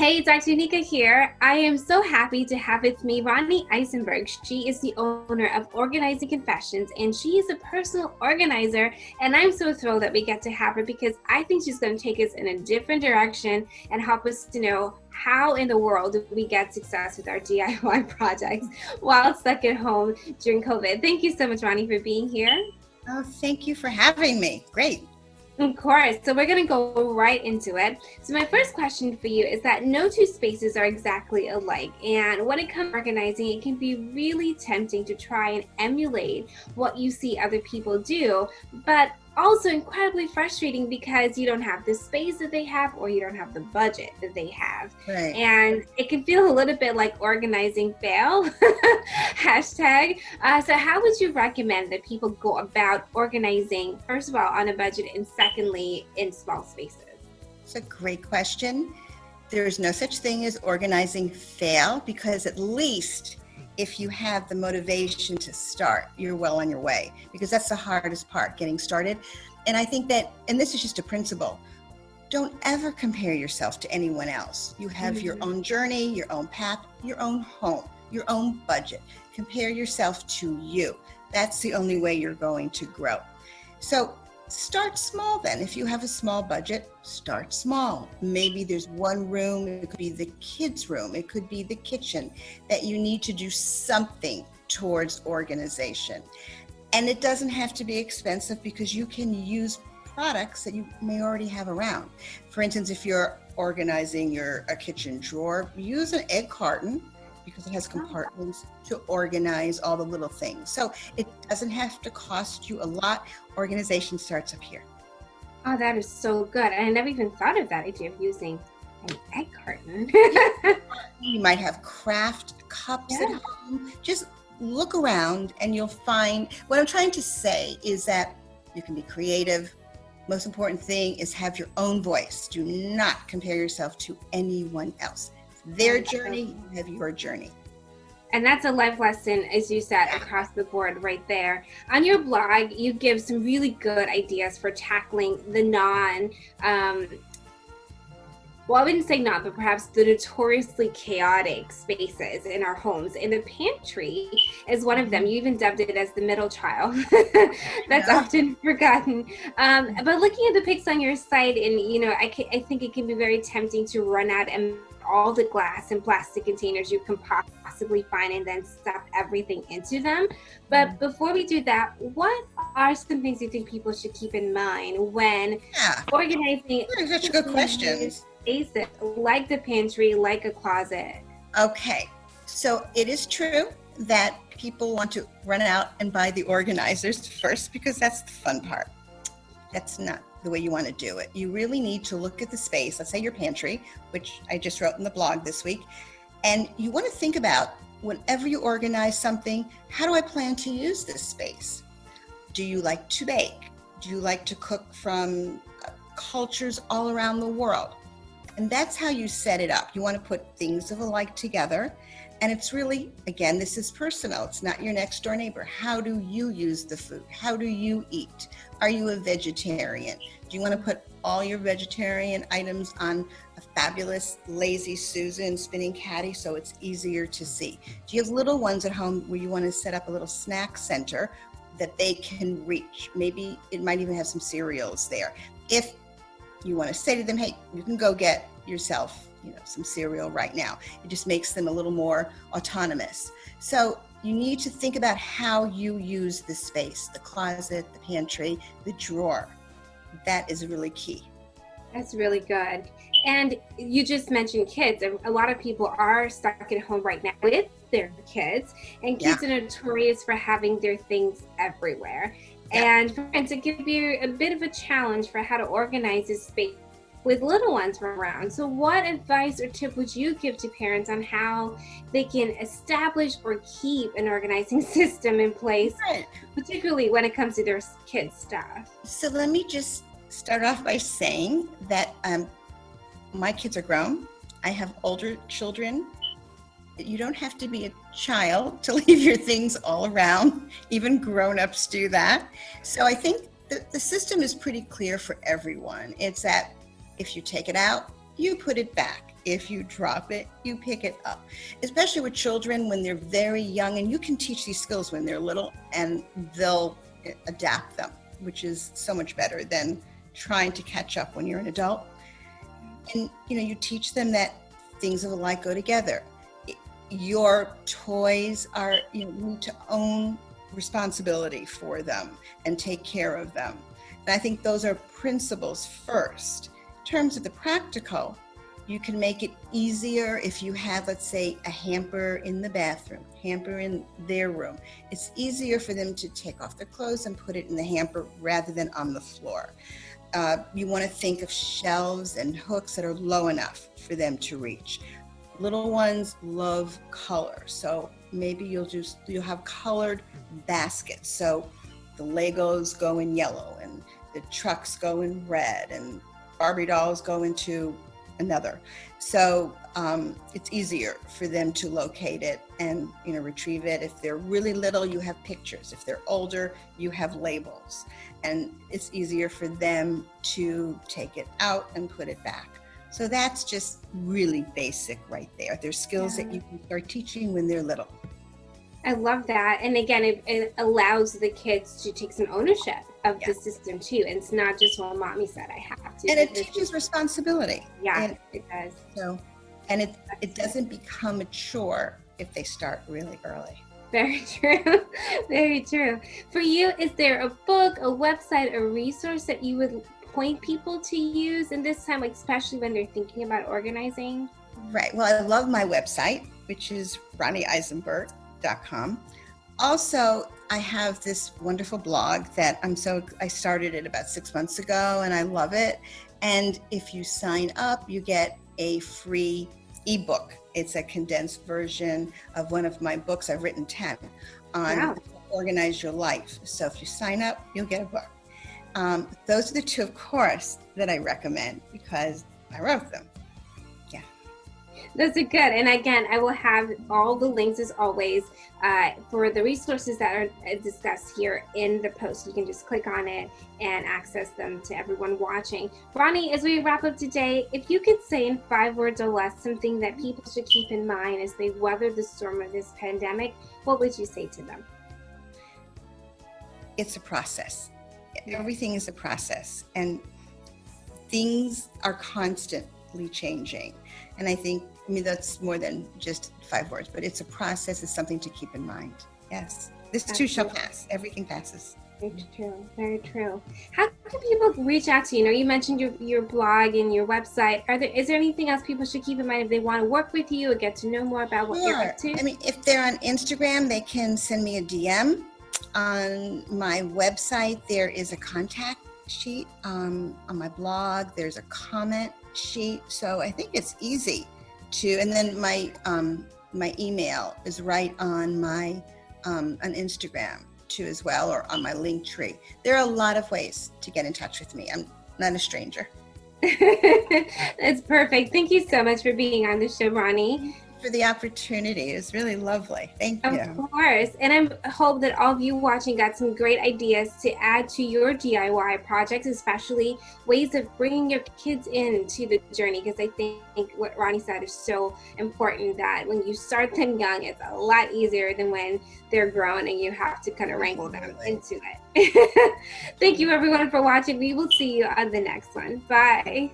Hey, Dr. Nika here. I am so happy to have with me Ronni Eisenberg. She is the owner of Organizing Confessions, and she is a personal organizer. And I'm so thrilled that we get to have her because I think she's going to take us in a different direction and help us to know how in the world do we get success with our DIY projects while stuck at home during COVID. Thank you so much, Ronni, for being here. Oh, thank you for having me. Great. Of course. So we're going to go right into it. So my first question for you is that no two spaces are exactly alike. And when it comes to organizing, it can be really tempting to try and emulate what you see other people do, but also incredibly frustrating because you don't have the space that they have or you don't have the budget that they have. Right. And it can feel a little bit like organizing fail, hashtag. So how would you recommend that people go about organizing, first of all, on a budget, and secondly, in small spaces? It's a great question. There's no such thing as organizing fail because at least if you have the motivation to start, you're well on your way, because that's the hardest part, getting started. And I think that, and this is just a principle, don't ever compare yourself to anyone else. You have your own journey, your own path, your own home, your own budget. Compare yourself to you. That's the only way you're going to grow. So start small then. If you have a small budget, start small. Maybe there's one room, it could be the kids' room, it could be the kitchen, that you need to do something towards organization. And it doesn't have to be expensive because you can use products that you may already have around. For instance, if you're organizing a kitchen drawer, use an egg carton because it has compartments to organize all the little things. So it doesn't have to cost you a lot. Organization starts up here. Oh, that is so good. I never even thought of that idea of using an egg carton. You might have craft cups at home. Just look around and you'll find, what I'm trying to say is that you can be creative. Most important thing is have your own voice. Do not compare yourself to anyone else. Their journey, you have your journey. And that's a life lesson, as you said, across the board right there. On your blog, you give some really good ideas for tackling the well, I wouldn't say not, but perhaps the notoriously chaotic spaces in our homes. And the pantry is one of them. You even dubbed it as the middle child. That's often forgotten. But looking at the pics on your site, and I think it can be very tempting to run out and all the glass and plastic containers you can possibly find and then stuff everything into them. But before we do that, what are some things you think people should keep in mind when organizing? Such good questions. Spaces like the pantry, like a closet? Okay, so it is true that people want to run out and buy the organizers first because that's the fun part. That's not the way you want to do it. You really need to look at the space, let's say your pantry, which I just wrote in the blog this week, and you want to think about, whenever you organize something, how do I plan to use this space? Do you like to bake? Do you like to cook from cultures all around the world? And that's how you set it up. You want to put things of alike together. And it's really, again, this is personal. It's not your next door neighbor. How do you use the food? How do you eat? Are you a vegetarian? Do you want to put all your vegetarian items on a fabulous Lazy Susan spinning caddy so it's easier to see? Do you have little ones at home where you want to set up a little snack center that they can reach? Maybe it might even have some cereals there. If you want to say to them, hey, you can go get yourself some cereal right now. It just makes them a little more autonomous. So you need to think about how you use the space, the closet, the pantry, the drawer. That is really key. That's really good. And you just mentioned kids. A lot of people are stuck at home right now with their kids, and kids are notorious for having their things everywhere. And parents, it can be a bit of a challenge for how to organize this space with little ones around. So what advice or tip would you give to parents on how they can establish or keep an organizing system in place, particularly when it comes to their kids' stuff? So let me just start off by saying that my kids are grown. I have older children. You don't have to be a child to leave your things all around. Even grown-ups do that. So I think the system is pretty clear for everyone. It's that if you take it out, you put it back. If you drop it, you pick it up. Especially with children when they're very young, and you can teach these skills when they're little and they'll adapt them, which is so much better than trying to catch up when you're an adult. And you teach them that things of the like go together. Your toys are, you need to own responsibility for them and take care of them. And I think those are principles first. In terms of the practical, you can make it easier if you have, let's say, a hamper in the bathroom, hamper in their room. It's easier for them to take off their clothes and put it in the hamper rather than on the floor. You want to think of shelves and hooks that are low enough for them to reach. Little ones love color, so maybe you'll have colored baskets. So the Legos go in yellow and the trucks go in red and Barbie dolls go into another. So it's easier for them to locate it and retrieve it. If they're really little, you have pictures. If they're older, you have labels. And it's easier for them to take it out and put it back. So that's just really basic right there. There's skills that you can start teaching when they're little. I love that. And again, it allows the kids to take some ownership of the system too. And it's not just, well, mommy said I have to. And it teaches responsibility. Yeah, it does. So, and it doesn't become a chore if they start really early. Very true. Very true. For you, is there a book, a website, a resource that you would point people to use in this time, like especially when they're thinking about organizing? Right. Well, I love my website, which is ronnieeisenberg.com. Also, I have this wonderful blog that I started it about 6 months ago, and I love it. And if you sign up, you get a free ebook. It's a condensed version of one of my books. I've written 10 on how to organize your life. So if you sign up, you'll get a book. Those are the two, of course, that I recommend because I wrote them. Yeah. Those are good. And again, I will have all the links as always for the resources that are discussed here in the post. You can just click on it and access them to everyone watching. Ronni, as we wrap up today, if you could say in 5 words or less something that people should keep in mind as they weather the storm of this pandemic, what would you say to them? It's a process. Everything is a process, and things are constantly changing. And I think, that's more than just 5 words, but it's a process. It's something to keep in mind. Yes, this too shall pass. Everything passes. Very true. Very true. How can people reach out to you? You mentioned your blog and your website. Is there anything else people should keep in mind if they want to work with you or get to know more about what you're up to? If they're on Instagram, they can send me a DM. On my website, there is a contact sheet. On my blog, there's a comment sheet. So I think it's easy to, and then my email is right on my on Instagram too as well, or on my link tree. There are a lot of ways to get in touch with me. I'm not a stranger. That's perfect. Thank you so much for being on the show, Ronni. For the opportunity. It's really lovely. Thank you. Of course. And I hope that all of you watching got some great ideas to add to your DIY projects, especially ways of bringing your kids into the journey, because I think what Ronni said is so important, that when you start them young, it's a lot easier than when they're grown and you have to kind of wrangle them into it. Thank you everyone for watching. We will see you on the next one. Bye.